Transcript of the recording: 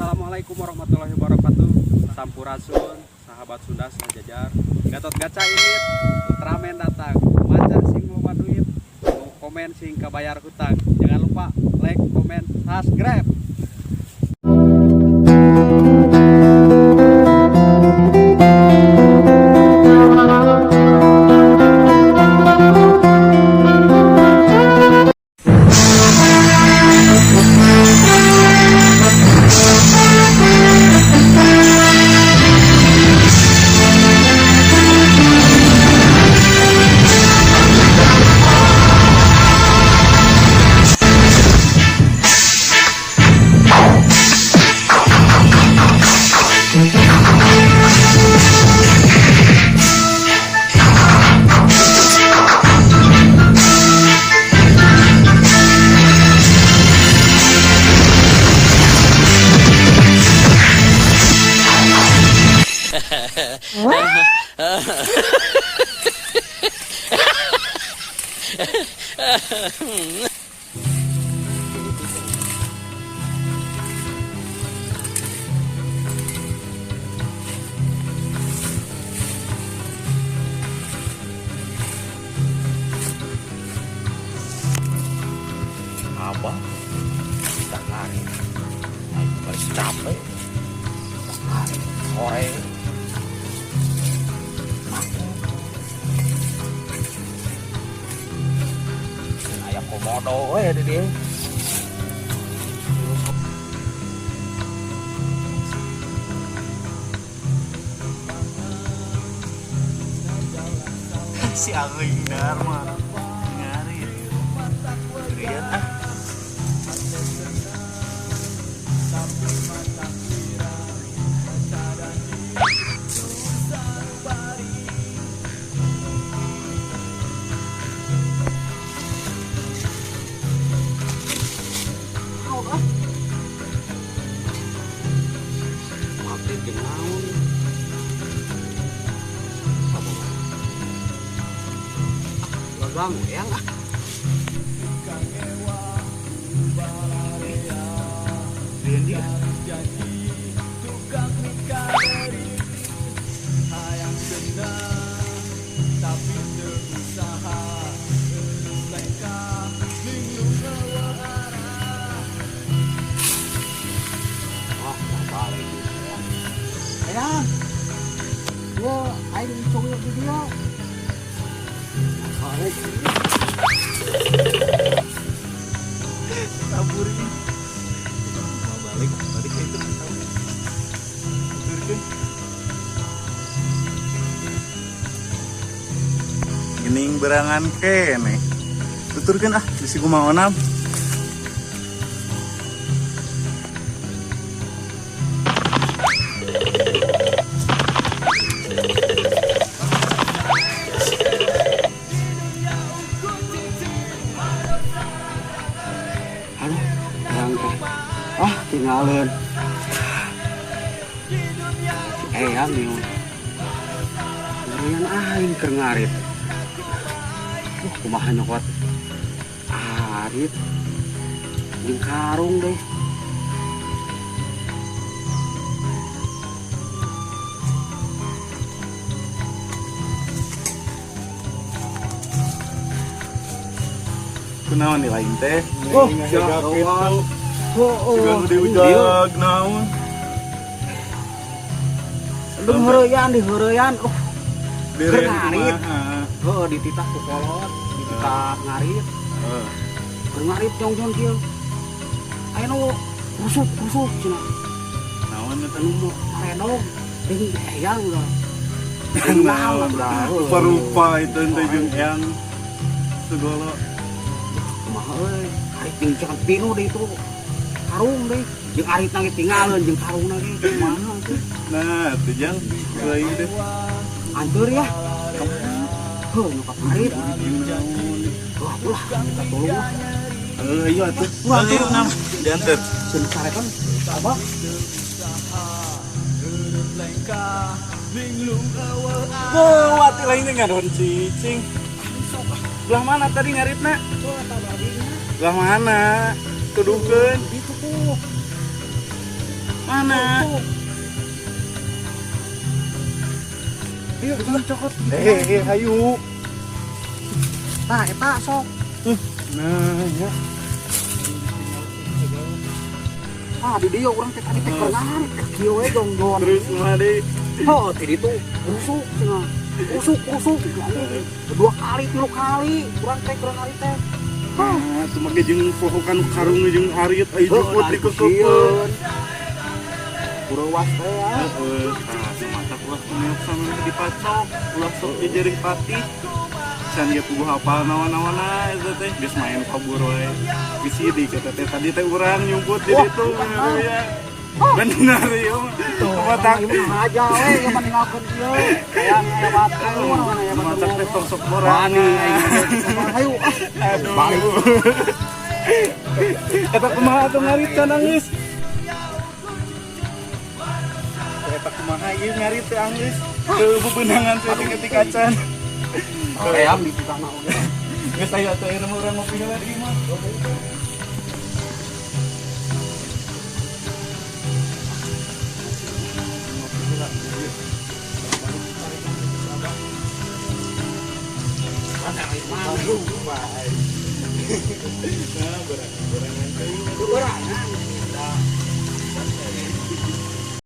Assalamualaikum warahmatullahi wabarakatuh. Sampurasun, sahabat Sunda sejajar. Gatot Gaca ini Ultraman datang. Macan sing loba duit, mau komen sing kabayar hutang. Jangan lupa like, komen, subscribe. Abah, kita lari. Ayo baris capek. Lari sore. Ayah komodo, di dia. Si Agung Dharma ngari. Lihat ah. Bang, ya nggak? Dia. Ayah, gua aing cowok di dia. Kabur ini. Balik itu. Gening berangan kene. Tuturkeun ah, bisi kumaha onam. Tinggalin eyang nih ngerian aing keur ngarit kumaha nyokot arit jeung karung deh Kunaon nih lain teh? Ya Allah. Juga udah ujag naon. Belum heureyan di heureyan. Deren ngarit. kumaha? Di titah ku kolot, di titah ngarit. Keur ngarit jong-jong kieu. Aya nu rusuk cenah. Naon eta Nu redog deui eyang udah. Naon udah. Rupa-rupa itu teh jeung yang segala. Kumaha euy? Arit jeung cekat pinu deui itu. Karung deh, jeung arit nangis tinggalin, jeung karung lagi, mana tuh? Nah, itu jang, lagi deh. Antur ya, nyokap arit. Wah, ulah, kita tolong lah. Iya tuh, ayo nam, diantar. Sebentar kan, apa? Wati lainnya nggak don cicing. Belah mana tadi ngaritna? Belah mana? Tuduhkeun. Itu tuh. Mana? Ayo kita cokot. Ayo. Nah, eta sok. Nah, ya. Di dia orang teh tadi teh kerengan. Kieu we dong. Terus kumaha deui? Oh, tadi itu rusuk cenah. Rusuk. Dua kali, 3 kali. Urang teh kerengan teh. Nah, itu mah jeung pohokan karung jeung arit aya jeung putri kekeun. Pura was teh ya. Heeh, mata ulah kuneuk sama dipacok, ulah sok jejering patih. Can dia kudu hafal naon-naonna eta teh geus main kabur wae. Geus di kita teh tadi teh urang nyumput di ditu ya. Bener ya. Matak aja we yang meninggalkeun kieu. Aya batu mana ya matak teh tong sok borani. Ayo. Aduh. Eta kumaha atuh ngarit nangis. Eta kumaha ieu ngarit teh anggeus. Teu bebenangan teh ketika can. Ayam di tanah oge. Geus aya teh urang ngopi heula di imah.